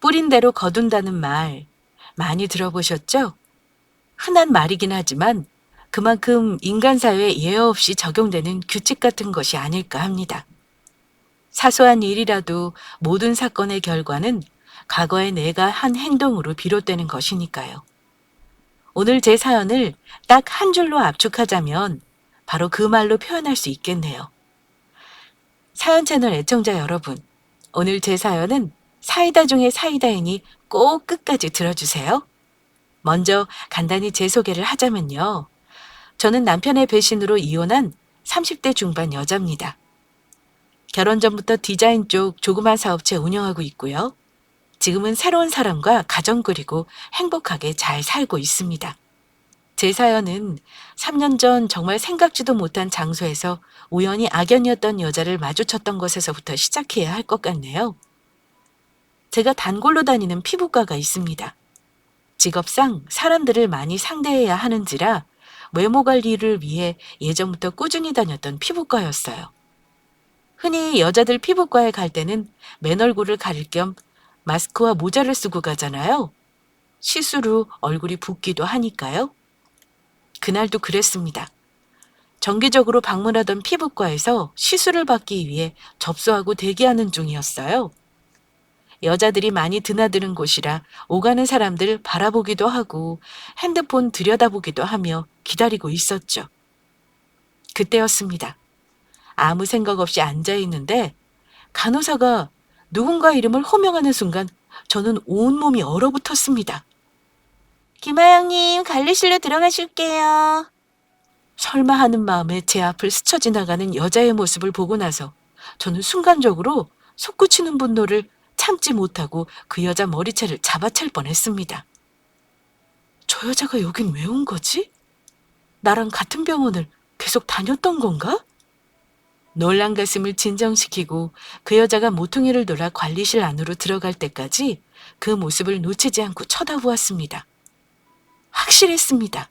뿌린 대로 거둔다는 말 많이 들어보셨죠? 흔한 말이긴 하지만 그만큼 인간 사회에 예외 없이 적용되는 규칙 같은 것이 아닐까 합니다. 사소한 일이라도 모든 사건의 결과는 과거의 내가 한 행동으로 비롯되는 것이니까요. 오늘 제 사연을 딱 한 줄로 압축하자면 바로 그 말로 표현할 수 있겠네요. 사연 채널 애청자 여러분, 오늘 제 사연은 사이다 중에 사이다이니 꼭 끝까지 들어주세요. 먼저 간단히 제 소개를 하자면요. 저는 남편의 배신으로 이혼한 30대 중반 여자입니다. 결혼 전부터 디자인 쪽 조그만 사업체 운영하고 있고요. 지금은 새로운 사람과 가정 꾸리고 행복하게 잘 살고 있습니다. 제 사연은 3년 전 정말 생각지도 못한 장소에서 우연히 악연이었던 여자를 마주쳤던 것에서부터 시작해야 할 것 같네요. 제가 단골로 다니는 피부과가 있습니다. 직업상 사람들을 많이 상대해야 하는지라 외모 관리를 위해 예전부터 꾸준히 다녔던 피부과였어요. 흔히 여자들 피부과에 갈 때는 맨 얼굴을 가릴 겸 마스크와 모자를 쓰고 가잖아요. 시스루 얼굴이 붓기도 하니까요. 그날도 그랬습니다. 정기적으로 방문하던 피부과에서 시술을 받기 위해 접수하고 대기하는 중이었어요. 여자들이 많이 드나드는 곳이라 오가는 사람들 바라보기도 하고 핸드폰 들여다보기도 하며 기다리고 있었죠. 그때였습니다. 아무 생각 없이 앉아 있는데 간호사가 누군가 이름을 호명하는 순간 저는 온몸이 얼어붙었습니다. 김하영님, 관리실로 들어가실게요. 설마 하는 마음에 제 앞을 스쳐 지나가는 여자의 모습을 보고 나서 저는 순간적으로 솟구치는 분노를 참지 못하고 그 여자 머리채를 잡아챌 뻔했습니다. 저 여자가 여긴 왜 온 거지? 나랑 같은 병원을 계속 다녔던 건가? 놀란 가슴을 진정시키고 그 여자가 모퉁이를 돌아 관리실 안으로 들어갈 때까지 그 모습을 놓치지 않고 쳐다보았습니다. 확실했습니다.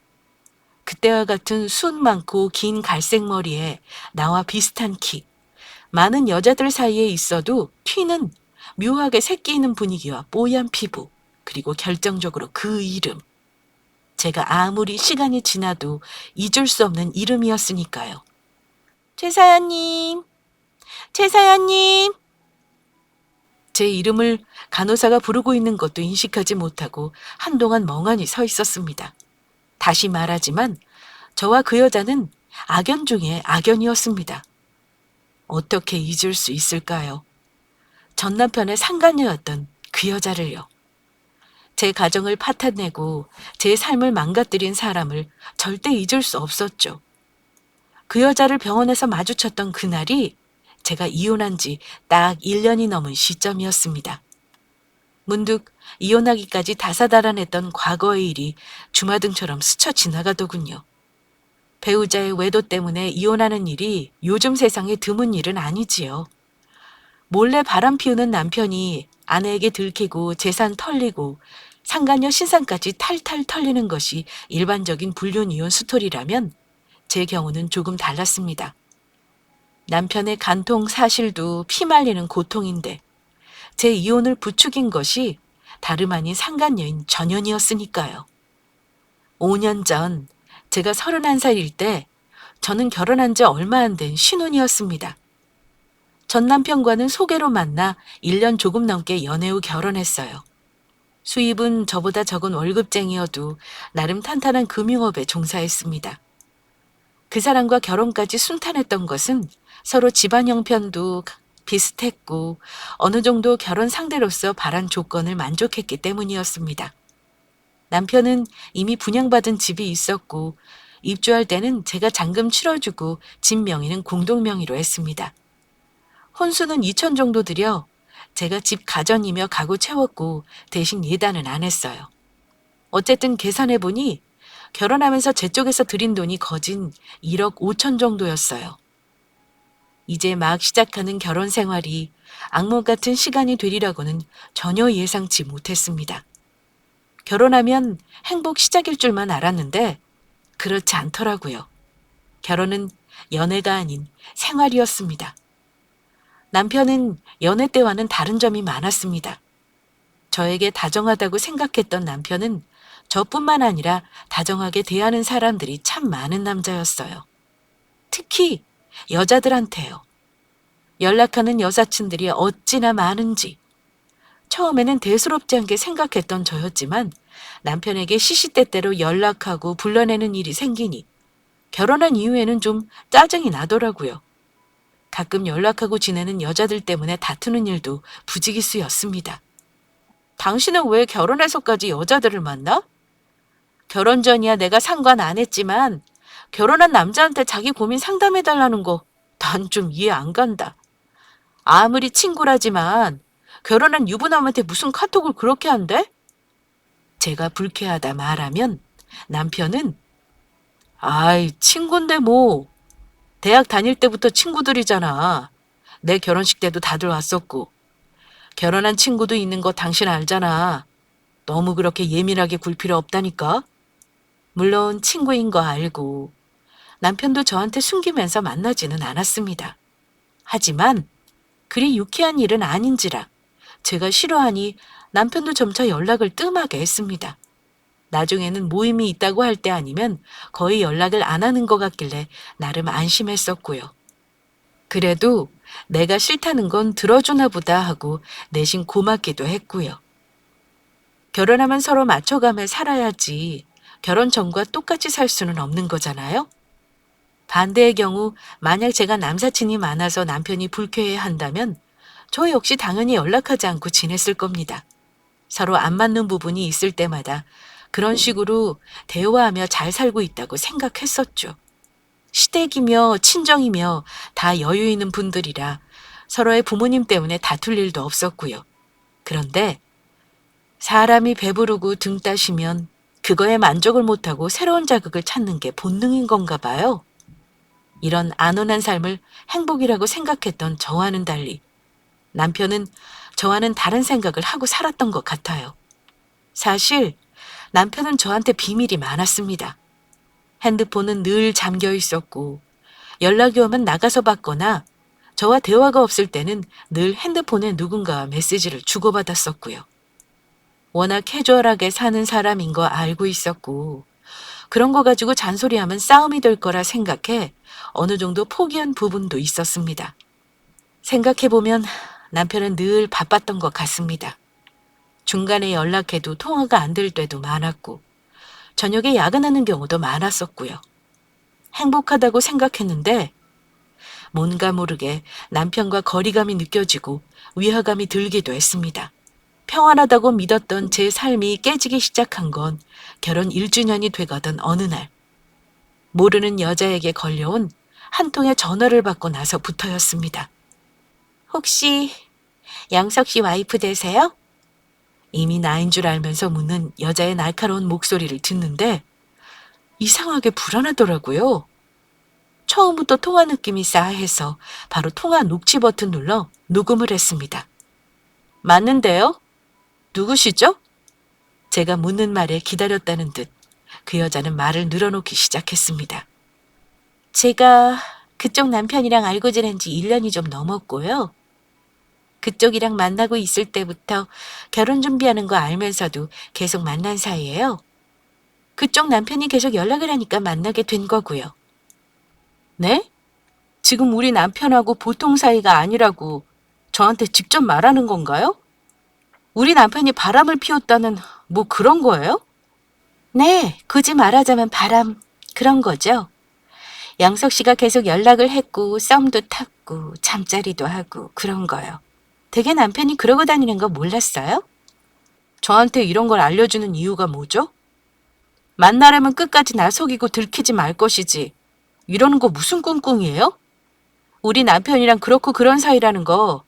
그때와 같은 순 많고 긴 갈색 머리에 나와 비슷한 키, 많은 여자들 사이에 있어도 튀는 묘하게 새끼있는 분위기와 뽀얀 피부, 그리고 결정적으로 그 이름. 제가 아무리 시간이 지나도 잊을 수 없는 이름이었으니까요. 최사연님, 최사연님. 제 이름을 간호사가 부르고 있는 것도 인식하지 못하고 한동안 멍하니 서 있었습니다. 다시 말하지만 저와 그 여자는 악연 중에 악연이었습니다. 어떻게 잊을 수 있을까요? 전 남편의 상간녀였던 그 여자를요. 제 가정을 파탄내고 제 삶을 망가뜨린 사람을 절대 잊을 수 없었죠. 그 여자를 병원에서 마주쳤던 그날이 제가 이혼한 지 딱 1년이 넘은 시점이었습니다. 문득 이혼하기까지 다사다난했던 과거의 일이 주마등처럼 스쳐 지나가더군요. 배우자의 외도 때문에 이혼하는 일이 요즘 세상에 드문 일은 아니지요. 몰래 바람 피우는 남편이 아내에게 들키고 재산 털리고 상간녀 신상까지 탈탈 털리는 것이 일반적인 불륜 이혼 스토리라면 제 경우는 조금 달랐습니다. 남편의 간통 사실도 피말리는 고통인데 제 이혼을 부추긴 것이 다름 아닌 상간녀인 전연이었으니까요. 5년 전 제가 31살일 때 저는 결혼한 지 얼마 안 된 신혼이었습니다. 전 남편과는 소개로 만나 1년 조금 넘게 연애 후 결혼했어요. 수입은 저보다 적은 월급쟁이여도 나름 탄탄한 금융업에 종사했습니다. 그 사람과 결혼까지 순탄했던 것은 서로 집안 형편도 비슷했고 어느 정도 결혼 상대로서 바란 조건을 만족했기 때문이었습니다. 남편은 이미 분양받은 집이 있었고 입주할 때는 제가 잔금 치러주고 집 명의는 공동 명의로 했습니다. 혼수는 2천 정도 들여 제가 집 가전이며 가구 채웠고 대신 예단은 안 했어요. 어쨌든 계산해보니 결혼하면서 제 쪽에서 들인 돈이 거진 1억 5천 정도였어요. 이제 막 시작하는 결혼 생활이 악몽 같은 시간이 되리라고는 전혀 예상치 못했습니다. 결혼하면 행복 시작일 줄만 알았는데 그렇지 않더라고요. 결혼은 연애가 아닌 생활이었습니다. 남편은 연애 때와는 다른 점이 많았습니다. 저에게 다정하다고 생각했던 남편은 저뿐만 아니라 다정하게 대하는 사람들이 참 많은 남자였어요. 특히 여자들한테요. 연락하는 여사친들이 어찌나 많은지. 처음에는 대수롭지 않게 생각했던 저였지만 남편에게 시시때때로 연락하고 불러내는 일이 생기니 결혼한 이후에는 좀 짜증이 나더라고요. 가끔 연락하고 지내는 여자들 때문에 다투는 일도 부지기수였습니다. 당신은 왜 결혼해서까지 여자들을 만나? 결혼 전이야 내가 상관 안 했지만 결혼한 남자한테 자기 고민 상담해달라는 거 난 좀 이해 안 간다. 아무리 친구라지만 결혼한 유부남한테 무슨 카톡을 그렇게 한대? 제가 불쾌하다 말하면 남편은 아이 친구인데 뭐 대학 다닐 때부터 친구들이잖아. 내 결혼식 때도 다들 왔었고 결혼한 친구도 있는 거 당신 알잖아. 너무 그렇게 예민하게 굴 필요 없다니까. 물론 친구인 거 알고 남편도 저한테 숨기면서 만나지는 않았습니다. 하지만 그리 유쾌한 일은 아닌지라 제가 싫어하니 남편도 점차 연락을 뜸하게 했습니다. 나중에는 모임이 있다고 할 때 아니면 거의 연락을 안 하는 것 같길래 나름 안심했었고요. 그래도 내가 싫다는 건 들어주나 보다 하고 내심 고맙기도 했고요. 결혼하면 서로 맞춰가며 살아야지 결혼 전과 똑같이 살 수는 없는 거잖아요. 반대의 경우 만약 제가 남사친이 많아서 남편이 불쾌해한다면 저 역시 당연히 연락하지 않고 지냈을 겁니다. 서로 안 맞는 부분이 있을 때마다 그런 식으로 대화하며 잘 살고 있다고 생각했었죠. 시댁이며 친정이며 다 여유 있는 분들이라 서로의 부모님 때문에 다툴 일도 없었고요. 그런데 사람이 배부르고 등 따시면 그거에 만족을 못하고 새로운 자극을 찾는 게 본능인 건가 봐요. 이런 안온한 삶을 행복이라고 생각했던 저와는 달리 남편은 저와는 다른 생각을 하고 살았던 것 같아요. 사실 남편은 저한테 비밀이 많았습니다. 핸드폰은 늘 잠겨 있었고 연락이 오면 나가서 받거나 저와 대화가 없을 때는 늘 핸드폰에 누군가와 메시지를 주고받았었고요. 워낙 캐주얼하게 사는 사람인 거 알고 있었고 그런 거 가지고 잔소리하면 싸움이 될 거라 생각해 어느 정도 포기한 부분도 있었습니다. 생각해보면 남편은 늘 바빴던 것 같습니다. 중간에 연락해도 통화가 안 될 때도 많았고 저녁에 야근하는 경우도 많았었고요. 행복하다고 생각했는데 뭔가 모르게 남편과 거리감이 느껴지고 위화감이 들기도 했습니다. 평안하다고 믿었던 제 삶이 깨지기 시작한 건 결혼 1주년이 돼가던 어느 날 모르는 여자에게 걸려온 한 통의 전화를 받고 나서부터였습니다. 혹시 양석 씨 와이프 되세요? 이미 나인 줄 알면서 묻는 여자의 날카로운 목소리를 듣는데 이상하게 불안하더라고요. 처음부터 통화 느낌이 싸해서 바로 통화 녹취 버튼 눌러 녹음을 했습니다. 맞는데요? 누구시죠? 제가 묻는 말에 기다렸다는 듯 그 여자는 말을 늘어놓기 시작했습니다. 제가 그쪽 남편이랑 알고 지낸 지 1년이 좀 넘었고요. 그쪽이랑 만나고 있을 때부터 결혼 준비하는 거 알면서도 계속 만난 사이예요. 그쪽 남편이 계속 연락을 하니까 만나게 된 거고요. 네? 지금 우리 남편하고 보통 사이가 아니라고 저한테 직접 말하는 건가요? 우리 남편이 바람을 피웠다는 뭐 그런 거예요? 네, 굳이 말하자면 바람 그런 거죠. 양석 씨가 계속 연락을 했고 썸도 탔고 잠자리도 하고 그런 거요. 되게 남편이 그러고 다니는 거 몰랐어요? 저한테 이런 걸 알려주는 이유가 뭐죠? 만나려면 끝까지 날 속이고 들키지 말 것이지. 이러는 거 무슨 꿍꿍이에요? 우리 남편이랑 그렇고 그런 사이라는 거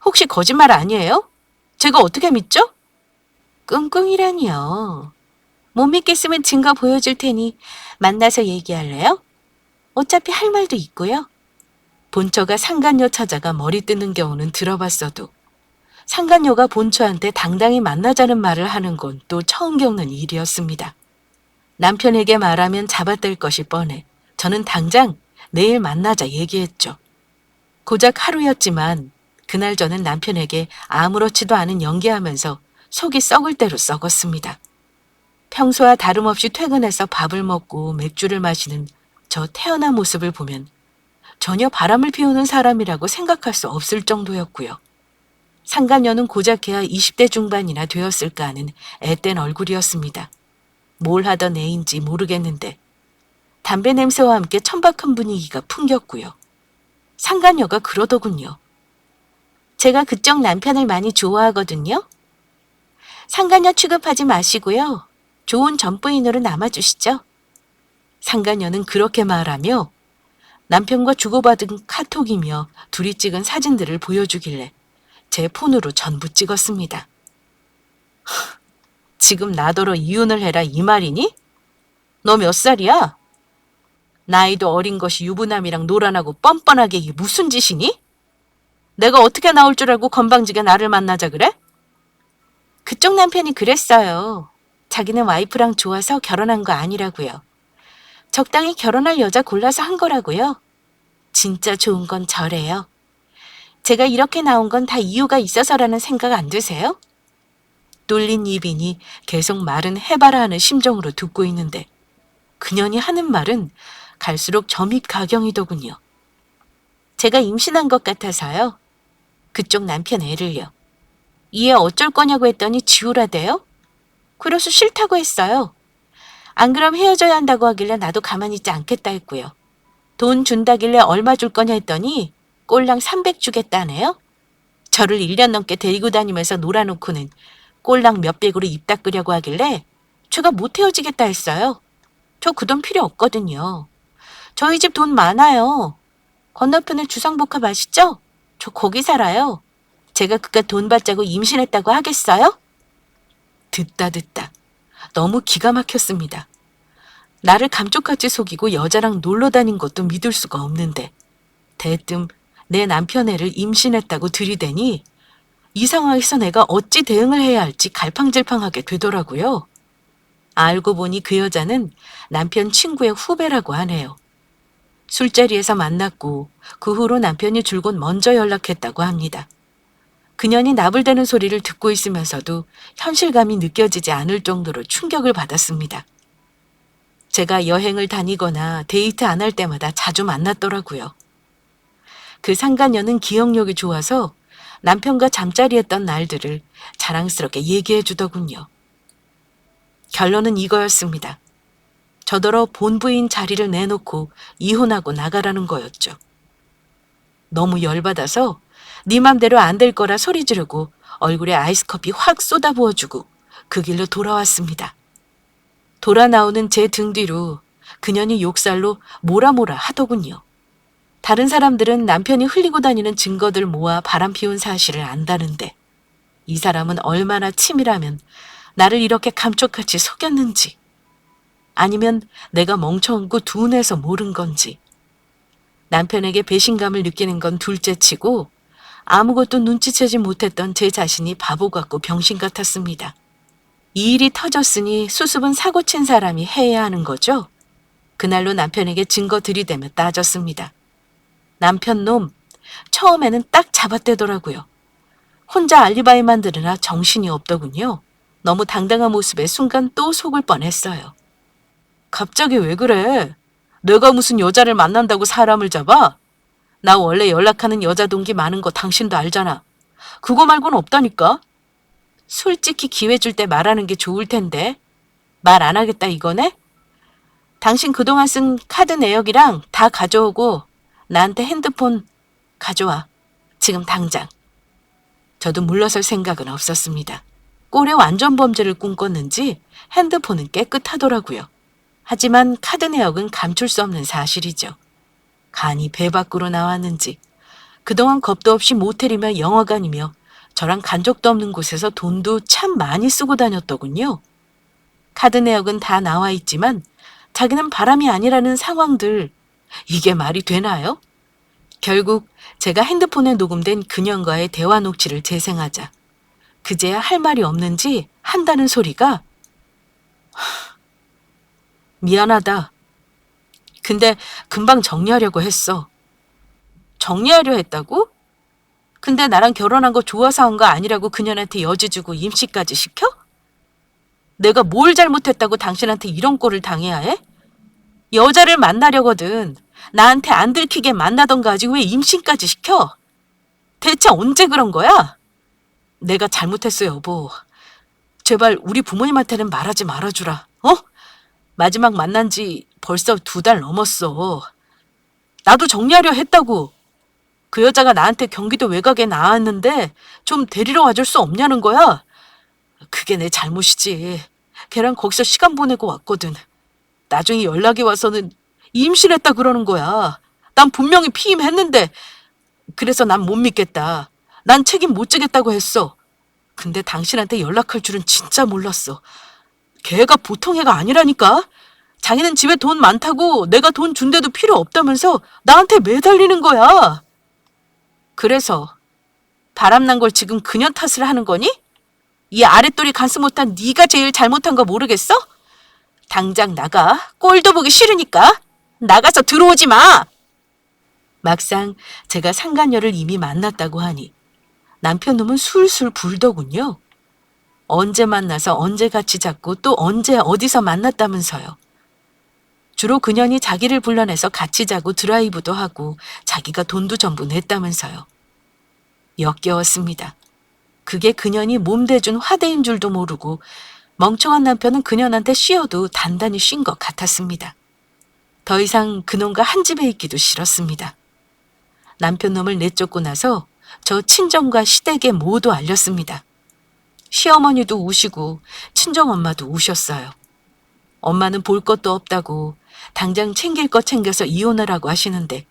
혹시 거짓말 아니에요? 제가 어떻게 믿죠? 꿍꿍이라니요. 못 믿겠으면 증거 보여줄 테니 만나서 얘기할래요? 어차피 할 말도 있고요. 본처가 상간녀 찾아가 머리 뜯는 경우는 들어봤어도 상간녀가 본처한테 당당히 만나자는 말을 하는 건 또 처음 겪는 일이었습니다. 남편에게 말하면 잡아댈 것이 뻔해 저는 당장 내일 만나자 얘기했죠. 고작 하루였지만 그날 저는 남편에게 아무렇지도 않은 연기하면서 속이 썩을 대로 썩었습니다. 평소와 다름없이 퇴근해서 밥을 먹고 맥주를 마시는 저 태어난 모습을 보면 전혀 바람을 피우는 사람이라고 생각할 수 없을 정도였고요. 상간녀는 고작해야 20대 중반이나 되었을까 하는 앳된 얼굴이었습니다. 뭘 하던 애인지 모르겠는데 담배 냄새와 함께 천박한 분위기가 풍겼고요. 상간녀가 그러더군요. 제가 그쪽 남편을 많이 좋아하거든요. 상간녀 취급하지 마시고요. 좋은 전부인으로 남아주시죠. 상간녀는 그렇게 말하며 남편과 주고받은 카톡이며 둘이 찍은 사진들을 보여주길래 제 폰으로 전부 찍었습니다. 지금 나더러 이혼을 해라 이 말이니? 너 몇 살이야? 나이도 어린 것이 유부남이랑 놀아나고 뻔뻔하게 이게 무슨 짓이니? 내가 어떻게 나올 줄 알고 건방지게 나를 만나자 그래? 그쪽 남편이 그랬어요. 자기는 와이프랑 좋아서 결혼한 거 아니라고요. 적당히 결혼할 여자 골라서 한 거라고요. 진짜 좋은 건 저래요. 제가 이렇게 나온 건 다 이유가 있어서라는 생각 안 드세요? 놀린 이빈이 계속 말은 해봐라 하는 심정으로 듣고 있는데 그년이 하는 말은 갈수록 점입가경이더군요. 제가 임신한 것 같아서요. 그쪽 남편 애를요. 이 애 어쩔 거냐고 했더니 지우라대요. 그래서 싫다고 했어요. 안 그럼 헤어져야 한다고 하길래 나도 가만히 있지 않겠다 했고요. 돈 준다길래 얼마 줄 거냐 했더니 꼴랑 300 주겠다네요. 저를 1년 넘게 데리고 다니면서 놀아놓고는 꼴랑 몇백으로 입 닦으려고 하길래 제가 못 헤어지겠다 했어요. 저 그 돈 필요 없거든요. 저희 집 돈 많아요. 건너편에 주상복합 아시죠? 저 거기 살아요. 제가 그깟 돈 받자고 임신했다고 하겠어요? 듣다 너무 기가 막혔습니다. 나를 감쪽같이 속이고 여자랑 놀러 다닌 것도 믿을 수가 없는데 대뜸 내 남편 애를 임신했다고 들이대니 이 상황에서 내가 어찌 대응을 해야 할지 갈팡질팡하게 되더라고요. 알고 보니 그 여자는 남편 친구의 후배라고 하네요. 술자리에서 만났고 그 후로 남편이 줄곧 먼저 연락했다고 합니다. 그년이 나불대는 소리를 듣고 있으면서도 현실감이 느껴지지 않을 정도로 충격을 받았습니다. 제가 여행을 다니거나 데이트 안 할 때마다 자주 만났더라고요. 그 상간녀는 기억력이 좋아서 남편과 잠자리 했던 날들을 자랑스럽게 얘기해 주더군요. 결론은 이거였습니다. 저더러 본부인 자리를 내놓고 이혼하고 나가라는 거였죠. 너무 열받아서 네 맘대로 안 될 거라 소리 지르고 얼굴에 아이스커피 확 쏟아부어주고 그 길로 돌아왔습니다. 돌아 나오는 제 등 뒤로 그년이 욕살로 뭐라 하더군요. 다른 사람들은 남편이 흘리고 다니는 증거들 모아 바람피운 사실을 안다는데 이 사람은 얼마나 치밀하면 나를 이렇게 감쪽같이 속였는지 아니면 내가 멍청하고 둔해서 모른 건지 남편에게 배신감을 느끼는 건 둘째치고 아무것도 눈치채지 못했던 제 자신이 바보 같고 병신 같았습니다. 이 일이 터졌으니 수습은 사고친 사람이 해야 하는 거죠? 그날로 남편에게 증거 들이대며 따졌습니다. 남편 놈 처음에는 딱 잡아떼더라고요. 혼자 알리바이 만드느라 정신이 없더군요. 너무 당당한 모습에 순간 또 속을 뻔했어요. 갑자기 왜 그래? 내가 무슨 여자를 만난다고 사람을 잡아? 나 원래 연락하는 여자 동기 많은 거 당신도 알잖아. 그거 말고는 없다니까? 솔직히 기회 줄 때 말하는 게 좋을 텐데. 말 안 하겠다 이거네? 당신 그동안 쓴 카드 내역이랑 다 가져오고 나한테 핸드폰 가져와. 지금 당장. 저도 물러설 생각은 없었습니다. 꼴에 완전 범죄를 꿈꿨는지 핸드폰은 깨끗하더라고요. 하지만 카드 내역은 감출 수 없는 사실이죠. 간이 배 밖으로 나왔는지 그동안 겁도 없이 모텔이며 영화관이며 저랑 간 적도 없는 곳에서 돈도 참 많이 쓰고 다녔더군요. 카드 내역은 다 나와 있지만 자기는 바람이 아니라는 상황들, 이게 말이 되나요? 결국 제가 핸드폰에 녹음된 그년과의 대화 녹취를 재생하자 그제야 할 말이 없는지 한다는 소리가 미안하다. 근데 금방 정리하려고 했어. 정리하려 했다고? 근데 나랑 결혼한 거 좋아서 한 거 아니라고 그년한테 여지 주고 임시까지 시켜? 내가 뭘 잘못했다고 당신한테 이런 꼴을 당해야 해? 여자를 만나려거든. 나한테 안 들키게 만나던가 하지 왜 임신까지 시켜? 대체 언제 그런 거야? 내가 잘못했어, 여보. 제발 우리 부모님한테는 말하지 말아주라. 어? 마지막 만난 지 벌써 2달 넘었어. 나도 정리하려 했다고. 그 여자가 나한테 경기도 외곽에 나왔는데 좀 데리러 와줄 수 없냐는 거야. 그게 내 잘못이지. 걔랑 거기서 시간 보내고 왔거든. 나중에 연락이 와서는 임신했다 그러는 거야. 난 분명히 피임했는데. 그래서 난 못 믿겠다. 난 책임 못 지겠다고 했어. 근데 당신한테 연락할 줄은 진짜 몰랐어. 걔가 보통 애가 아니라니까. 자기는 집에 돈 많다고 내가 돈 준대도 필요 없다면서 나한테 매달리는 거야. 그래서 바람난 걸 지금 그녀 탓을 하는 거니? 이 아랫돌이 간수 못한 네가 제일 잘못한 거 모르겠어? 당장 나가. 꼴도 보기 싫으니까. 나가서 들어오지 마. 막상 제가 상간녀를 이미 만났다고 하니 남편 놈은 술술 불더군요. 언제 만나서 언제 같이 잤고 또 언제 어디서 만났다면서요. 주로 그년이 자기를 불러내서 같이 자고 드라이브도 하고 자기가 돈도 전부 냈다면서요. 역겨웠습니다. 그게 그년이 몸대준 화대인 줄도 모르고 멍청한 남편은 그년한테 씌어도 단단히 쉰 것 같았습니다. 더 이상 그놈과 한 집에 있기도 싫었습니다. 남편 놈을 내쫓고 나서 저 친정과 시댁에 모두 알렸습니다. 시어머니도 우시고 친정엄마도 우셨어요. 엄마는 볼 것도 없다고 당장 챙길 거 챙겨서 이혼하라고 하시는데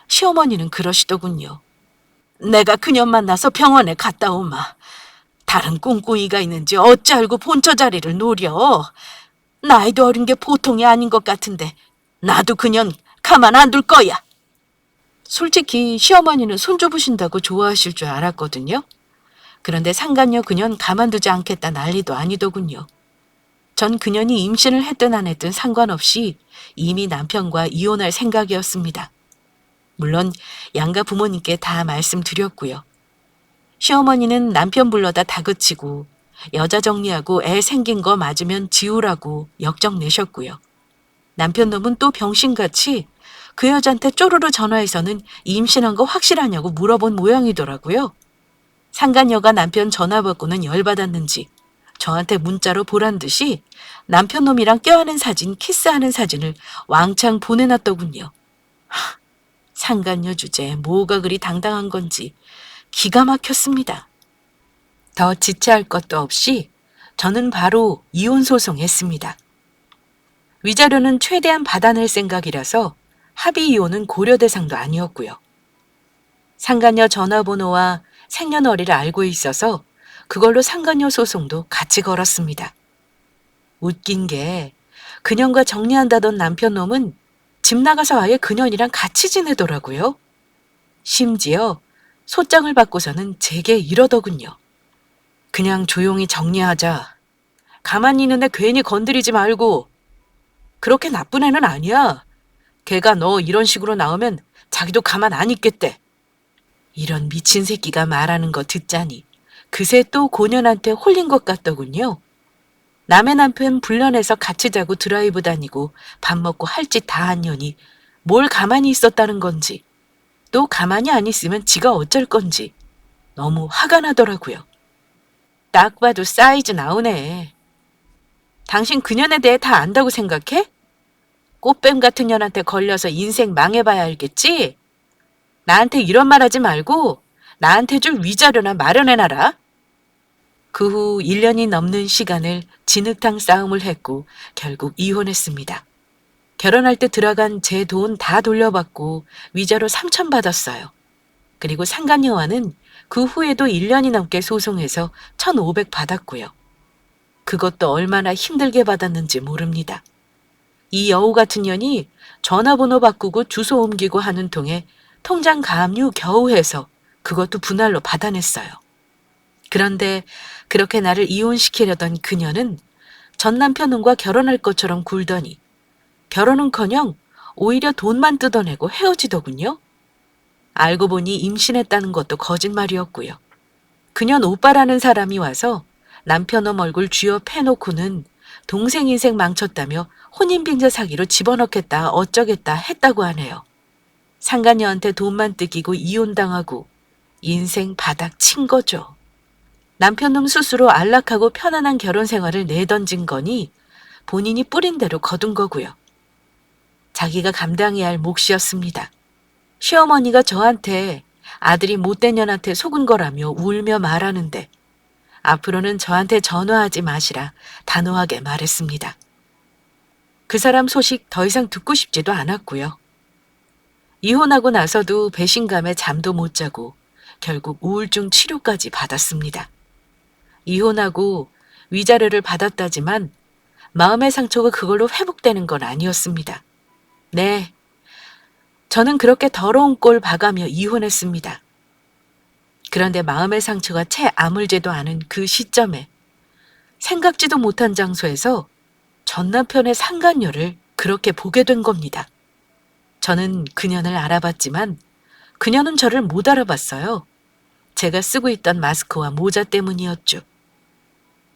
시어머니는 그러시더군요. 내가 그년 만나서 병원에 갔다 오마. 다른 꿍꿍이가 있는지 어찌 알고 본처 자리를 노려. 나이도 어린 게 보통이 아닌 것 같은데 나도 그년 가만 안 둘 거야. 솔직히 시어머니는 손주부신다고 좋아하실 줄 알았거든요. 그런데 상간녀 그년 가만두지 않겠다 난리도 아니더군요. 전 그년이 임신을 했든 안 했든 상관없이 이미 남편과 이혼할 생각이었습니다. 물론 양가 부모님께 다 말씀드렸고요. 시어머니는 남편 불러다 다그치고 여자 정리하고 애 생긴 거 맞으면 지우라고 역정 내셨고요. 남편 놈은 또 병신같이 그 여자한테 쪼르르 전화해서는 임신한 거 확실하냐고 물어본 모양이더라고요. 상간녀가 남편 전화 받고는 열받았는지 저한테 문자로 보란 듯이 남편 놈이랑 껴안은 사진, 키스하는 사진을 왕창 보내놨더군요. 상간녀 주제에 뭐가 그리 당당한 건지 기가 막혔습니다. 더 지체할 것도 없이 저는 바로 이혼 소송했습니다. 위자료는 최대한 받아낼 생각이라서 합의 이혼은 고려 대상도 아니었고요. 상간녀 전화번호와 생년월일을 알고 있어서 그걸로 상간녀 소송도 같이 걸었습니다. 웃긴 게 그년과 정리한다던 남편 놈은 집 나가서 아예 그년이랑 같이 지내더라고요. 심지어 소장을 받고서는 제게 이러더군요. 그냥 조용히 정리하자. 가만히 있는데 괜히 건드리지 말고. 그렇게 나쁜 애는 아니야. 걔가 너 이런 식으로 나오면 자기도 가만 안 있겠대. 이런 미친 새끼가 말하는 거 듣자니 그새 또 고년한테 홀린 것 같더군요. 남의 남편 불러내서 같이 자고 드라이브 다니고 밥 먹고 할 짓 다 한 년이 뭘 가만히 있었다는 건지 또 가만히 안 있으면 지가 어쩔 건지 너무 화가 나더라고요. 딱 봐도 사이즈 나오네. 당신 그년에 대해 다 안다고 생각해? 꽃뱀 같은 년한테 걸려서 인생 망해봐야 알겠지? 나한테 이런 말 하지 말고 나한테 줄 위자료나 마련해놔라. 그 후 1년이 넘는 시간을 진흙탕 싸움을 했고 결국 이혼했습니다. 결혼할 때 들어간 제 돈 다 돌려받고 위자료 3천 받았어요. 그리고 상간녀와는 그 후에도 1년이 넘게 소송해서 1,500 받았고요. 그것도 얼마나 힘들게 받았는지 모릅니다. 이 여우 같은 년이 전화번호 바꾸고 주소 옮기고 하는 통에 통장 가압류 겨우 해서 그것도 분할로 받아냈어요. 그런데 그렇게 나를 이혼시키려던 그녀는 전 남편과 결혼할 것처럼 굴더니 결혼은커녕 오히려 돈만 뜯어내고 헤어지더군요. 알고 보니 임신했다는 것도 거짓말이었고요. 그년 오빠라는 사람이 와서 남편놈 얼굴 쥐어 패놓고는 동생 인생 망쳤다며 혼인빙자 사기로 집어넣겠다 어쩌겠다 했다고 하네요. 상간녀한테 돈만 뜯기고 이혼당하고 인생 바닥 친 거죠. 남편놈 스스로 안락하고 편안한 결혼 생활을 내던진 거니 본인이 뿌린 대로 거둔 거고요. 자기가 감당해야 할 몫이었습니다. 시어머니가 저한테 아들이 못된 년한테 속은 거라며 울며 말하는데 앞으로는 저한테 전화하지 마시라 단호하게 말했습니다. 그 사람 소식 더 이상 듣고 싶지도 않았고요. 이혼하고 나서도 배신감에 잠도 못 자고 결국 우울증 치료까지 받았습니다. 이혼하고 위자료를 받았다지만 마음의 상처가 그걸로 회복되는 건 아니었습니다. 네, 저는 그렇게 더러운 꼴 봐가며 이혼했습니다. 그런데 마음의 상처가 채 아물지도 않은 그 시점에 생각지도 못한 장소에서 전 남편의 상간녀를 그렇게 보게 된 겁니다. 저는 그년을 알아봤지만 그녀는 저를 못 알아봤어요. 제가 쓰고 있던 마스크와 모자 때문이었죠.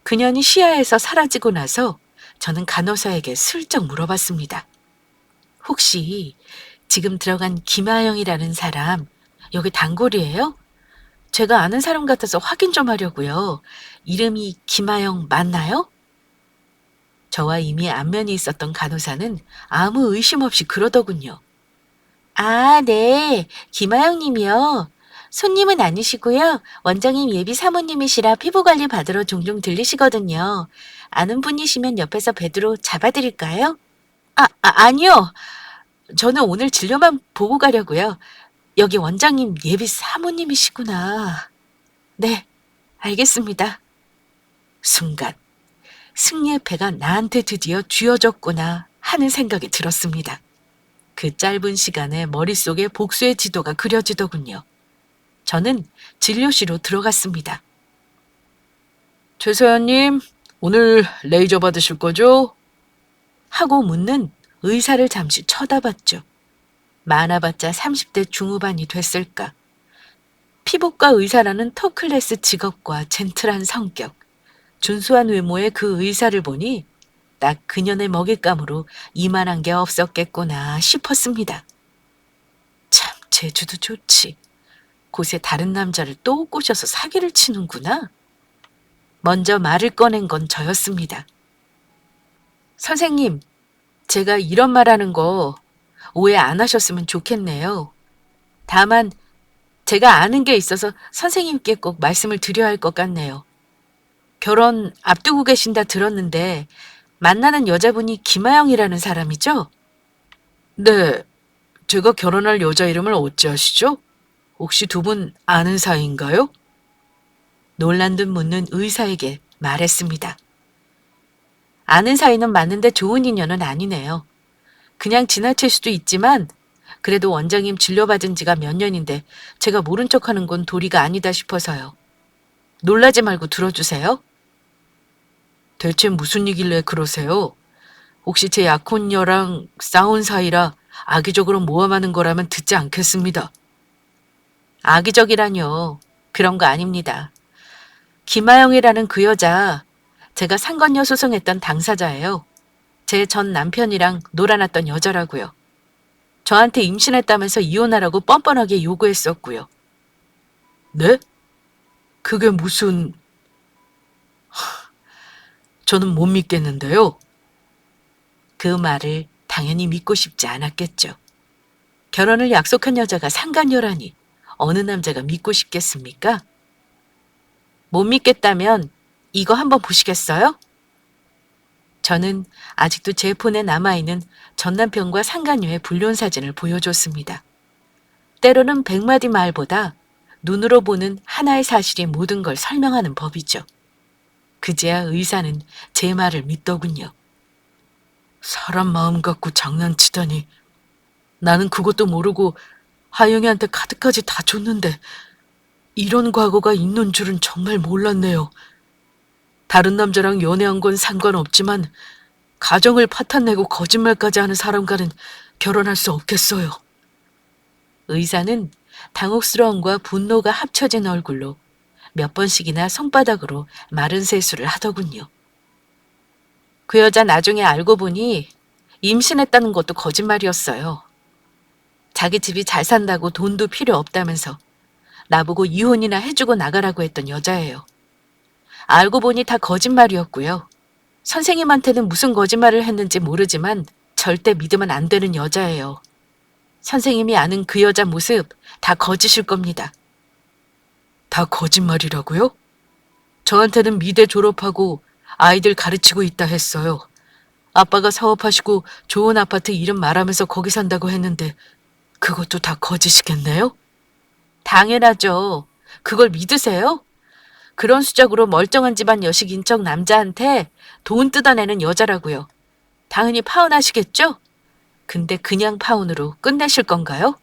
그년이 시야에서 사라지고 나서 저는 간호사에게 슬쩍 물어봤습니다. 혹시 지금 들어간 김하영이라는 사람 여기 단골이에요? 제가 아는 사람 같아서 확인 좀 하려고요. 이름이 김하영 맞나요? 저와 이미 안면이 있었던 간호사는 아무 의심 없이 그러더군요. 아, 네. 김하영 님이요. 손님은 아니시고요. 원장님 예비 사모님이시라 피부관리 받으러 종종 들리시거든요. 아는 분이시면 옆에서 베드로 잡아드릴까요? 아니요. 저는 오늘 진료만 보고 가려고요. 여기 원장님 예비 사모님이시구나. 네, 알겠습니다. 순간 승리의 패가 나한테 드디어 쥐어졌구나 하는 생각이 들었습니다. 그 짧은 시간에 머릿속에 복수의 지도가 그려지더군요. 저는 진료실로 들어갔습니다. 최소연님, 오늘 레이저 받으실 거죠? 하고 묻는 의사를 잠시 쳐다봤죠. 많아봤자 30대 중후반이 됐을까. 피부과 의사라는 톱클래스 직업과 젠틀한 성격, 준수한 외모의 그 의사를 보니 딱 그년의 먹잇감으로 이만한 게 없었겠구나 싶었습니다. 참 재주도 좋지. 곳에 다른 남자를 또 꼬셔서 사기를 치는구나. 먼저 말을 꺼낸 건 저였습니다. 선생님, 제가 이런 말하는 거 오해 안 하셨으면 좋겠네요. 다만 제가 아는 게 있어서 선생님께 꼭 말씀을 드려야 할 것 같네요. 결혼 앞두고 계신다 들었는데 만나는 여자분이 김하영이라는 사람이죠? 네, 제가 결혼할 여자 이름을 어찌 아시죠? 혹시 두 분 아는 사이인가요? 놀란 듯 묻는 의사에게 말했습니다. 아는 사이는 맞는데 좋은 인연은 아니네요. 그냥 지나칠 수도 있지만 그래도 원장님 진료받은 지가 몇 년인데 제가 모른 척하는 건 도리가 아니다 싶어서요. 놀라지 말고 들어주세요. 대체 무슨 얘기길래 그러세요? 혹시 제 약혼녀랑 싸운 사이라 악의적으로 모함하는 거라면 듣지 않겠습니다. 악의적이라뇨. 그런 거 아닙니다. 김하영이라는 그 여자, 제가 상간녀 소송했던 당사자예요. 제 전 남편이랑 놀아났던 여자라고요. 저한테 임신했다면서 이혼하라고 뻔뻔하게 요구했었고요. 네? 그게 무슨... 저는 못 믿겠는데요. 그 말을 당연히 믿고 싶지 않았겠죠. 결혼을 약속한 여자가 상간녀라니 어느 남자가 믿고 싶겠습니까? 못 믿겠다면 이거 한번 보시겠어요? 저는 아직도 제 폰에 남아있는 전 남편과 상간녀의 불륜 사진을 보여줬습니다. 때로는 100마디 말보다 눈으로 보는 하나의 사실이 모든 걸 설명하는 법이죠. 그제야 의사는 제 말을 믿더군요. 사람 마음 갖고 장난치다니. 나는 그것도 모르고 하영이한테 카드까지 다 줬는데 이런 과거가 있는 줄은 정말 몰랐네요. 다른 남자랑 연애한 건 상관없지만 가정을 파탄내고 거짓말까지 하는 사람과는 결혼할 수 없겠어요. 의사는 당혹스러움과 분노가 합쳐진 얼굴로 몇 번씩이나 손바닥으로 마른 세수를 하더군요. 그 여자 나중에 알고 보니 임신했다는 것도 거짓말이었어요. 자기 집이 잘 산다고 돈도 필요 없다면서 나보고 이혼이나 해주고 나가라고 했던 여자예요. 알고 보니 다 거짓말이었고요. 선생님한테는 무슨 거짓말을 했는지 모르지만 절대 믿으면 안 되는 여자예요. 선생님이 아는 그 여자 모습 다 거짓일 겁니다. 다 거짓말이라고요? 저한테는 미대 졸업하고 아이들 가르치고 있다 했어요. 아빠가 사업하시고 좋은 아파트 이름 말하면서 거기 산다고 했는데 그것도 다 거짓이겠네요? 당연하죠. 그걸 믿으세요? 그런 수작으로 멀쩡한 집안 여식 인척 남자한테 돈 뜯어내는 여자라고요. 당연히 파혼하시겠죠? 근데 그냥 파혼으로 끝내실 건가요?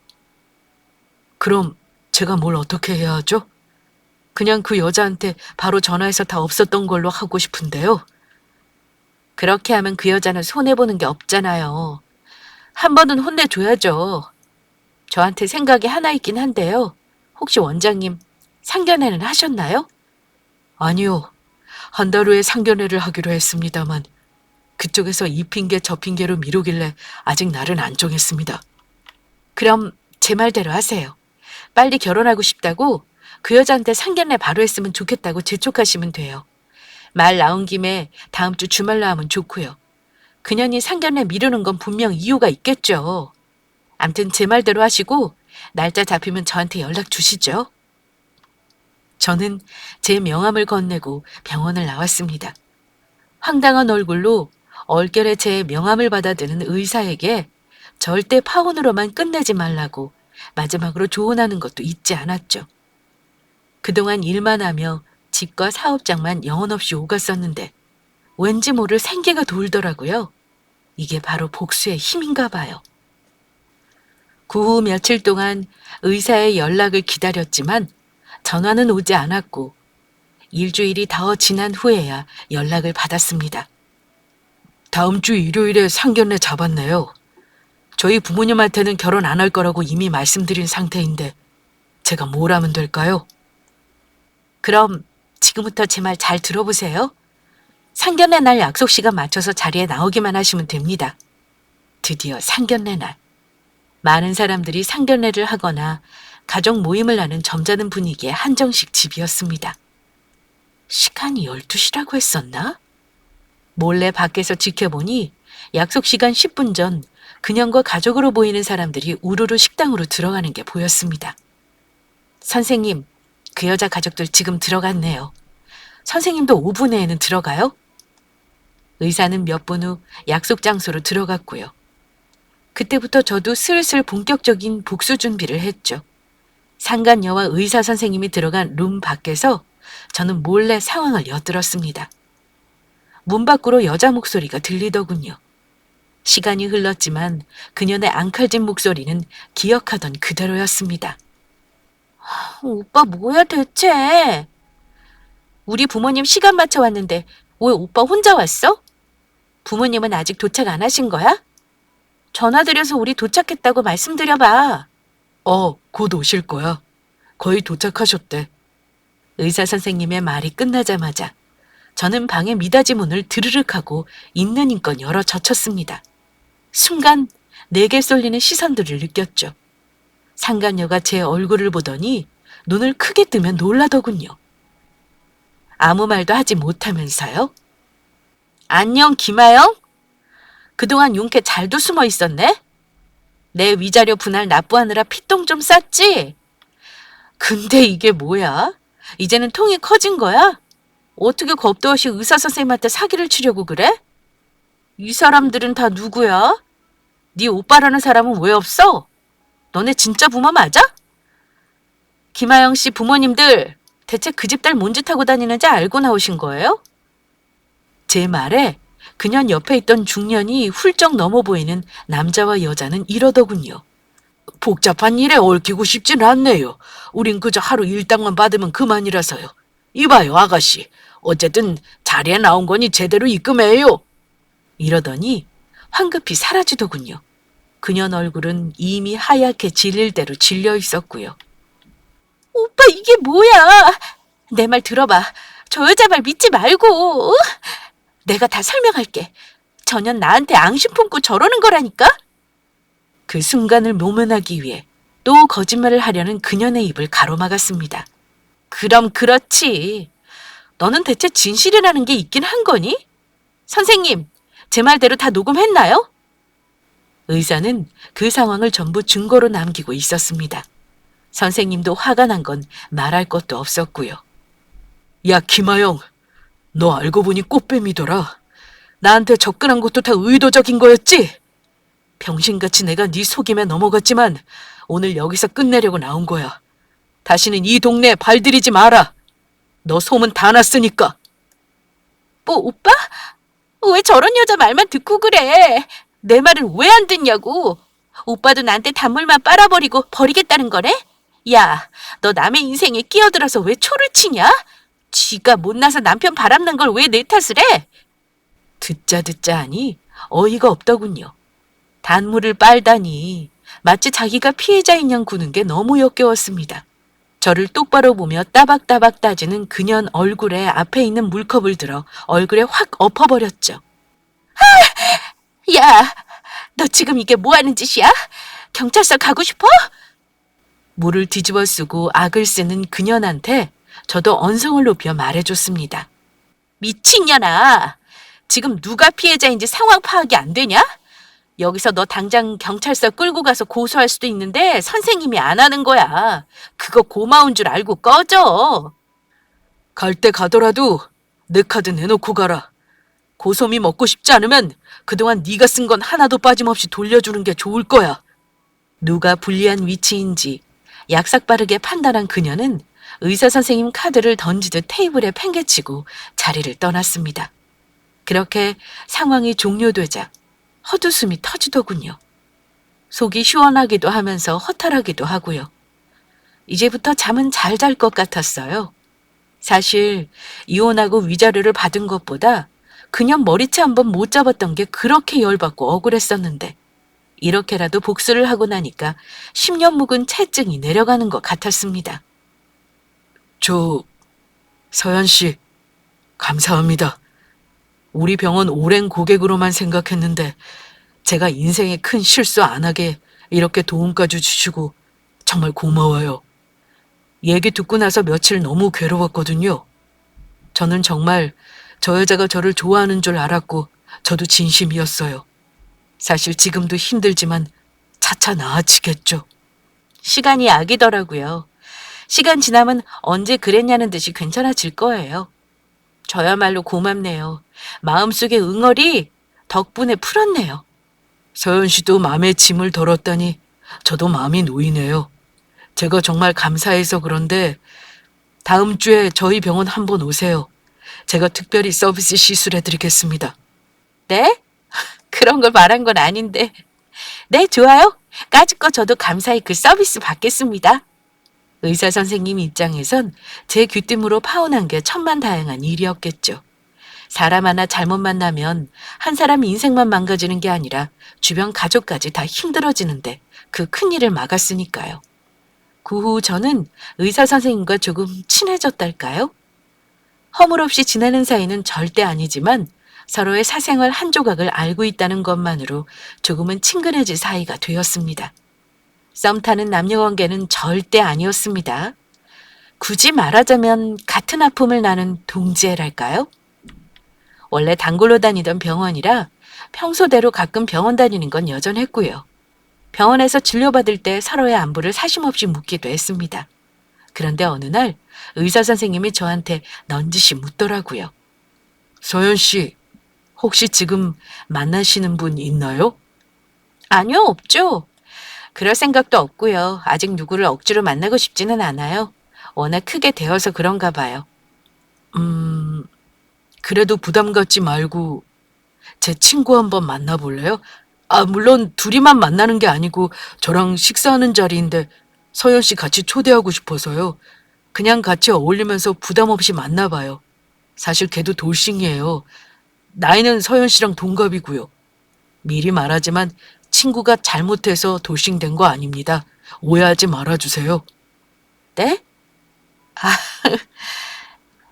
그럼 제가 뭘 어떻게 해야 하죠? 그냥 그 여자한테 바로 전화해서 다 없었던 걸로 하고 싶은데요. 그렇게 하면 그 여자는 손해보는 게 없잖아요. 한 번은 혼내줘야죠. 저한테 생각이 하나 있긴 한데요. 혹시 원장님 상견례는 하셨나요? 아니요. 한 달 후에 상견례를 하기로 했습니다만 그쪽에서 이 핑계 저 핑계로 미루길래 아직 날은 안 정했습니다. 그럼 제 말대로 하세요. 빨리 결혼하고 싶다고 그 여자한테 상견례 바로 했으면 좋겠다고 재촉하시면 돼요. 말 나온 김에 다음 주 주말로 하면 좋고요. 그년이 상견례 미루는 건 분명 이유가 있겠죠. 암튼 제 말대로 하시고 날짜 잡히면 저한테 연락 주시죠. 저는 제 명함을 건네고 병원을 나왔습니다. 황당한 얼굴로 얼결에 제 명함을 받아드는 의사에게 절대 파혼으로만 끝내지 말라고 마지막으로 조언하는 것도 잊지 않았죠. 그동안 일만 하며 집과 사업장만 영혼 없이 오갔었는데 왠지 모를 생기가 돌더라고요. 이게 바로 복수의 힘인가 봐요. 그 후 며칠 동안 의사의 연락을 기다렸지만 전화는 오지 않았고 일주일이 더 지난 후에야 연락을 받았습니다. 다음 주 일요일에 상견례 잡았네요. 저희 부모님한테는 결혼 안 할 거라고 이미 말씀드린 상태인데 제가 뭘 하면 될까요? 그럼 지금부터 제 말 잘 들어보세요. 상견례 날 약속 시간 맞춰서 자리에 나오기만 하시면 됩니다. 드디어 상견례 날. 많은 사람들이 상견례를 하거나 가족 모임을 하는 점잖은 분위기의 한정식 집이었습니다. 시간이 12시라고 했었나? 몰래 밖에서 지켜보니 약속 시간 10분 전 그년과 가족으로 보이는 사람들이 우르르 식당으로 들어가는 게 보였습니다. 선생님, 그 여자 가족들 지금 들어갔네요. 선생님도 5분 내에는 들어가요? 의사는 몇 분 후 약속 장소로 들어갔고요. 그때부터 저도 슬슬 본격적인 복수 준비를 했죠. 상간녀와 의사 선생님이 들어간 룸 밖에서 저는 몰래 상황을 엿들었습니다. 문 밖으로 여자 목소리가 들리더군요. 시간이 흘렀지만 그녀의 앙칼진 목소리는 기억하던 그대로였습니다. 오빠 뭐야 대체? 우리 부모님 시간 맞춰 왔는데 왜 오빠 혼자 왔어? 부모님은 아직 도착 안 하신 거야? 전화드려서 우리 도착했다고 말씀드려봐. 곧 오실 거야. 거의 도착하셨대. 의사 선생님의 말이 끝나자마자 저는 방의 미닫이 문을 드르륵 하고 있는 힘껏 열어 젖혔습니다. 순간 내게 쏠리는 시선들을 느꼈죠. 상간녀가 제 얼굴을 보더니 눈을 크게 뜨면 놀라더군요. 아무 말도 하지 못하면서요. 안녕 김아영? 그동안 용케 잘도 숨어 있었네? 내 위자료 분할 납부하느라 피똥 좀 쌌지? 근데 이게 뭐야? 이제는 통이 커진 거야? 어떻게 겁도 없이 의사 선생님한테 사기를 치려고 그래? 이 사람들은 다 누구야? 네 오빠라는 사람은 왜 없어? 너네 진짜 부모 맞아? 김아영 씨 부모님들 대체 그 집 딸 뭔 짓 하고 다니는지 알고 나오신 거예요? 제 말에 그년 옆에 있던 중년이 훌쩍 넘어 보이는 남자와 여자는 이러더군요. 복잡한 일에 얽히고 싶진 않네요. 우린 그저 하루 일당만 받으면 그만이라서요. 이봐요 아가씨. 어쨌든 자리에 나온 거니 제대로 입금해요. 이러더니 황급히 사라지더군요. 그년 얼굴은 이미 하얗게 질릴 대로 질려 있었고요. 오빠, 이게 뭐야? 내 말 들어봐. 저 여자 말 믿지 말고. 내가 다 설명할게. 전혀 나한테 앙심 품고 저러는 거라니까? 그 순간을 모면하기 위해 또 거짓말을 하려는 그녀의 입을 가로막았습니다. 그럼 그렇지. 너는 대체 진실이라는 게 있긴 한 거니? 선생님, 제 말대로 다 녹음했나요? 의사는 그 상황을 전부 증거로 남기고 있었습니다. 선생님도 화가 난 건 말할 것도 없었고요. 야, 김하영, 너 알고 보니 꽃뱀이더라. 나한테 접근한 것도 다 의도적인 거였지? 병신같이 내가 네 속임에 넘어갔지만 오늘 여기서 끝내려고 나온 거야. 다시는 이 동네에 발들이지 마라. 너 소문 다 났으니까. 뭐, 오빠? 왜 저런 여자 말만 듣고 그래? 내 말을 왜 안 듣냐고. 오빠도 나한테 단물만 빨아버리고 버리겠다는 거래? 야, 너 남의 인생에 끼어들어서 왜 초를 치냐? 쥐가 못나서 남편 바람난 걸 왜 내 탓을 해? 듣자 하니 어이가 없더군요. 단물을 빨다니 마치 자기가 피해자인 양 구는 게 너무 역겨웠습니다. 저를 똑바로 보며 따박따박 따지는 그녀 얼굴에 앞에 있는 물컵을 들어 얼굴에 확 엎어버렸죠. 야, 너 지금 이게 뭐 하는 짓이야? 경찰서 가고 싶어? 물을 뒤집어 쓰고 악을 쓰는 그녀한테 저도 언성을 높여 말해줬습니다. 미친년아. 지금 누가 피해자인지 상황 파악이 안 되냐? 여기서 너 당장 경찰서 끌고 가서 고소할 수도 있는데 선생님이 안 하는 거야. 그거 고마운 줄 알고 꺼져. 갈 때 가더라도 내 카드 내놓고 가라. 고소미 먹고 싶지 않으면 그동안 네가 쓴 건 하나도 빠짐없이 돌려주는 게 좋을 거야. 누가 불리한 위치인지 약삭빠르게 판단한 그녀는 의사 선생님 카드를 던지듯 테이블에 팽개치고 자리를 떠났습니다. 그렇게 상황이 종료되자 헛웃음이 터지더군요. 속이 시원하기도 하면서 허탈하기도 하고요. 이제부터 잠은 잘 잘 것 같았어요. 사실 이혼하고 위자료를 받은 것보다 그냥 머리채 한번 못 잡았던 게 그렇게 열받고 억울했었는데 이렇게라도 복수를 하고 나니까 10년 묵은 채증이 내려가는 것 같았습니다. 서연 씨, 감사합니다. 우리 병원 오랜 고객으로만 생각했는데 제가 인생에 큰 실수 안 하게 이렇게 도움까지 주시고 정말 고마워요. 얘기 듣고 나서 며칠 너무 괴로웠거든요. 저는 정말 저 여자가 저를 좋아하는 줄 알았고 저도 진심이었어요. 사실 지금도 힘들지만 차차 나아지겠죠. 시간이 약이더라고요. 시간 지나면 언제 그랬냐는 듯이 괜찮아질 거예요. 저야말로 고맙네요. 마음속의 응어리 덕분에 풀었네요. 서연 씨도 마음의 짐을 덜었다니 저도 마음이 놓이네요. 제가 정말 감사해서 그런데 다음 주에 저희 병원 한번 오세요. 제가 특별히 서비스 시술해드리겠습니다. 네? 그런 걸 말한 건 아닌데. 네, 좋아요. 까짓거 저도 감사히 그 서비스 받겠습니다. 의사 선생님 입장에선 제 귀띔으로 파혼한 게 천만다행한 일이었겠죠. 사람 하나 잘못 만나면 한 사람 인생만 망가지는 게 아니라 주변 가족까지 다 힘들어지는데 그 큰일을 막았으니까요. 그 후 저는 의사 선생님과 조금 친해졌달까요? 허물없이 지내는 사이는 절대 아니지만 서로의 사생활 한 조각을 알고 있다는 것만으로 조금은 친근해질 사이가 되었습니다. 썸 타는 남녀관계는 절대 아니었습니다. 굳이 말하자면 같은 아픔을 나눈 동지애랄까요? 원래 단골로 다니던 병원이라 평소대로 가끔 병원 다니는 건 여전했고요. 병원에서 진료받을 때 서로의 안부를 사심없이 묻기도 했습니다. 그런데 어느 날 의사 선생님이 저한테 넌지시 묻더라고요. 서연 씨, 혹시 지금 만나시는 분 있나요? 아니요, 없죠. 그럴 생각도 없고요. 아직 누구를 억지로 만나고 싶지는 않아요. 워낙 크게 되어서 그런가 봐요. 그래도 부담 갖지 말고 제 친구 한번 만나볼래요? 물론 둘이만 만나는 게 아니고 저랑 식사하는 자리인데 서연 씨 같이 초대하고 싶어서요. 그냥 같이 어울리면서 부담 없이 만나봐요. 사실 걔도 돌싱이에요. 나이는 서연 씨랑 동갑이고요. 미리 말하지만 친구가 잘못해서 돌싱된 거 아닙니다. 오해하지 말아주세요. 네?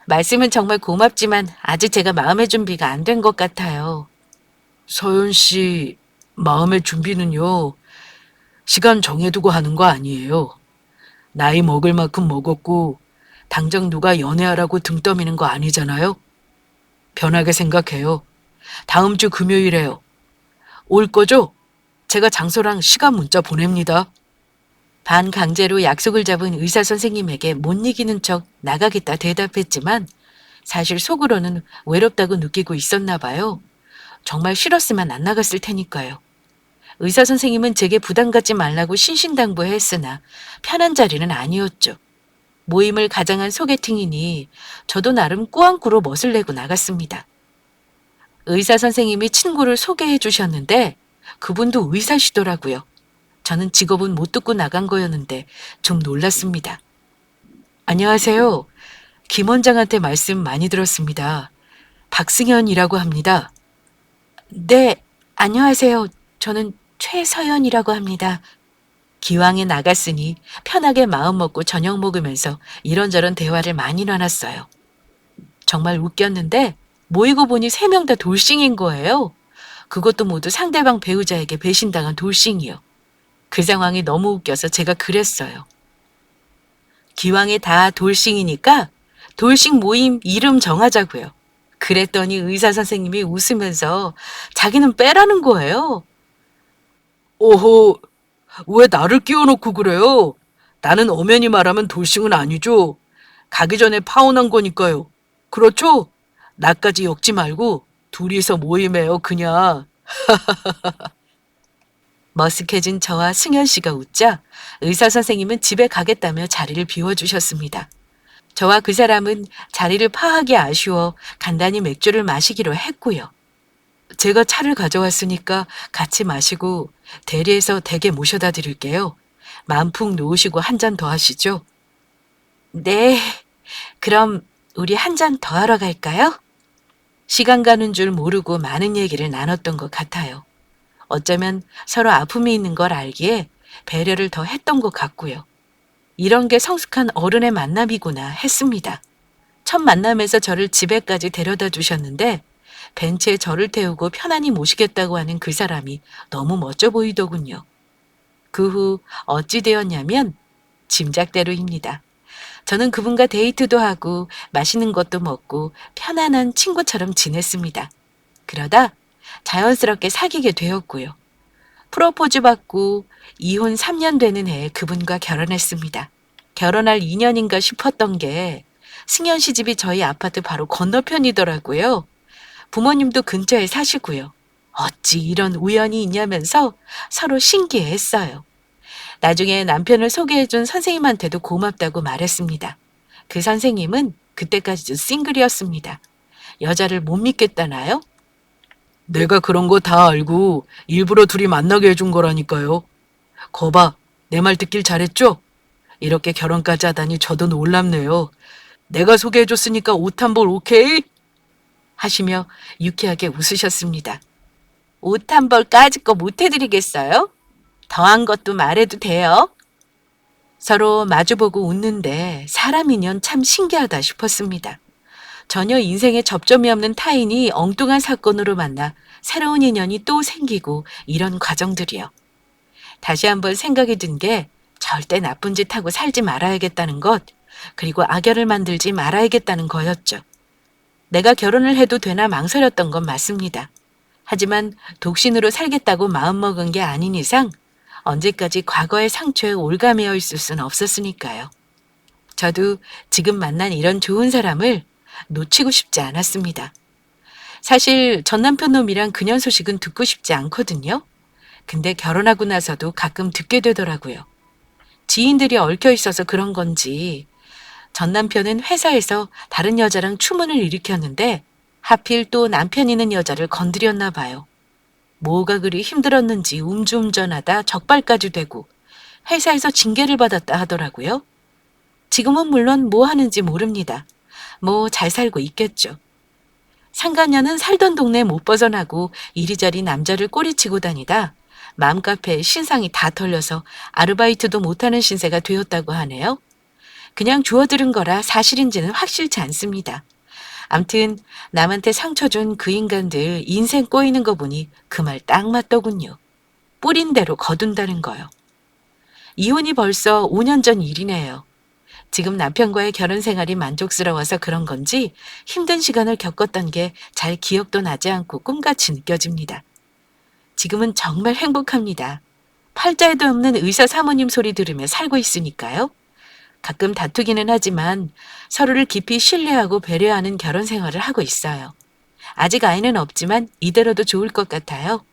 말씀은 정말 고맙지만 아직 제가 마음의 준비가 안 된 것 같아요. 서연 씨, 마음의 준비는요, 시간 정해두고 하는 거 아니에요. 나이 먹을 만큼 먹었고, 당장 누가 연애하라고 등 떠미는 거 아니잖아요? 편하게 생각해요. 다음 주 금요일에요. 올 거죠? 제가 장소랑 시간 문자 보냅니다. 반강제로 약속을 잡은 의사 선생님에게 못 이기는 척 나가겠다 대답했지만 사실 속으로는 외롭다고 느끼고 있었나 봐요. 정말 싫었으면 안 나갔을 테니까요. 의사 선생님은 제게 부담 갖지 말라고 신신당부했으나 편한 자리는 아니었죠. 모임을 가장한 소개팅이니 저도 나름 꾸안꾸로 멋을 내고 나갔습니다. 의사 선생님이 친구를 소개해 주셨는데 그분도 의사시더라고요. 저는 직업은 못 듣고 나간 거였는데 좀 놀랐습니다. 안녕하세요. 김 원장한테 말씀 많이 들었습니다. 박승현이라고 합니다. 네, 안녕하세요. 저는 최서연이라고 합니다. 기왕에 나갔으니 편하게 마음 먹고 저녁 먹으면서 이런저런 대화를 많이 나눴어요. 정말 웃겼는데 모이고 보니 3명 다 돌싱인 거예요. 그것도 모두 상대방 배우자에게 배신당한 돌싱이요. 그 상황이 너무 웃겨서 제가 그랬어요. 기왕에 다 돌싱이니까 돌싱 모임 이름 정하자고요. 그랬더니 의사 선생님이 웃으면서 자기는 빼라는 거예요. 오호, 왜 나를 끼워놓고 그래요? 나는 엄연히 말하면 돌싱은 아니죠. 가기 전에 파혼한 거니까요. 그렇죠? 나까지 엮지 말고 둘이서 모임해요, 그냥. 머쓱해진 저와 승현 씨가 웃자 의사 선생님은 집에 가겠다며 자리를 비워주셨습니다. 저와 그 사람은 자리를 파하기 아쉬워 간단히 맥주를 마시기로 했고요. 제가 차를 가져왔으니까 같이 마시고 대리에서 댁에 모셔다 드릴게요. 마음 푹 놓으시고 한 잔 더 하시죠. 네, 그럼 우리 한 잔 더 하러 갈까요? 시간 가는 줄 모르고 많은 얘기를 나눴던 것 같아요. 어쩌면 서로 아픔이 있는 걸 알기에 배려를 더 했던 것 같고요. 이런 게 성숙한 어른의 만남이구나 했습니다. 첫 만남에서 저를 집에까지 데려다 주셨는데 벤치에 저를 태우고 편안히 모시겠다고 하는 그 사람이 너무 멋져 보이더군요. 그 후 어찌 되었냐면 짐작대로입니다. 저는 그분과 데이트도 하고 맛있는 것도 먹고 편안한 친구처럼 지냈습니다. 그러다 자연스럽게 사귀게 되었고요. 프로포즈 받고 이혼 3년 되는 해에 그분과 결혼했습니다. 결혼할 2년인가 싶었던 게 승현 씨 집이 저희 아파트 바로 건너편이더라고요. 부모님도 근처에 사시고요. 어찌 이런 우연이 있냐면서 서로 신기해했어요. 나중에 남편을 소개해준 선생님한테도 고맙다고 말했습니다. 그 선생님은 그때까지도 싱글이었습니다. 여자를 못 믿겠다나요? 내가 그런 거 다 알고 일부러 둘이 만나게 해준 거라니까요. 거봐, 내 말 듣길 잘했죠? 이렇게 결혼까지 하다니 저도 놀랍네요. 내가 소개해줬으니까 옷 한 벌 오케이? 하시며 유쾌하게 웃으셨습니다. 옷 한 벌 까짓 거 못 해드리겠어요? 더한 것도 말해도 돼요? 서로 마주보고 웃는데 사람 인연 참 신기하다 싶었습니다. 전혀 인생에 접점이 없는 타인이 엉뚱한 사건으로 만나 새로운 인연이 또 생기고 이런 과정들이요. 다시 한번 생각이 든 게 절대 나쁜 짓 하고 살지 말아야겠다는 것, 그리고 악연을 만들지 말아야겠다는 거였죠. 내가 결혼을 해도 되나 망설였던 건 맞습니다. 하지만 독신으로 살겠다고 마음먹은 게 아닌 이상 언제까지 과거의 상처에 올가매어 있을 순 없었으니까요. 저도 지금 만난 이런 좋은 사람을 놓치고 싶지 않았습니다. 사실 전 남편 놈이랑 그년 소식은 듣고 싶지 않거든요. 근데 결혼하고 나서도 가끔 듣게 되더라고요. 지인들이 얽혀 있어서 그런 건지 전 남편은 회사에서 다른 여자랑 추문을 일으켰는데 하필 또 남편 있는 여자를 건드렸나 봐요. 뭐가 그리 힘들었는지 음주운전하다 적발까지 되고 회사에서 징계를 받았다 하더라고요. 지금은 물론 뭐 하는지 모릅니다. 뭐 잘 살고 있겠죠. 상간녀는 살던 동네 못 벗어나고 이리저리 남자를 꼬리치고 다니다 맘카페에 신상이 다 털려서 아르바이트도 못하는 신세가 되었다고 하네요. 그냥 주워들은 거라 사실인지는 확실치 않습니다. 암튼 남한테 상처 준 그 인간들 인생 꼬이는 거 보니 그 말 딱 맞더군요. 뿌린 대로 거둔다는 거요. 이혼이 벌써 5년 전 일이네요. 지금 남편과의 결혼 생활이 만족스러워서 그런 건지 힘든 시간을 겪었던 게 잘 기억도 나지 않고 꿈같이 느껴집니다. 지금은 정말 행복합니다. 팔자에도 없는 의사 사모님 소리 들으며 살고 있으니까요. 가끔 다투기는 하지만 서로를 깊이 신뢰하고 배려하는 결혼 생활을 하고 있어요. 아직 아이는 없지만 이대로도 좋을 것 같아요.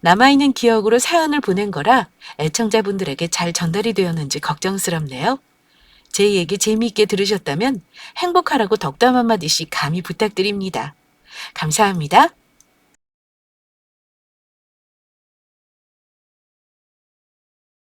남아있는 기억으로 사연을 보낸 거라 애청자분들에게 잘 전달이 되었는지 걱정스럽네요. 제 얘기 재미있게 들으셨다면 행복하라고 덕담 한마디씩 감히 부탁드립니다. 감사합니다.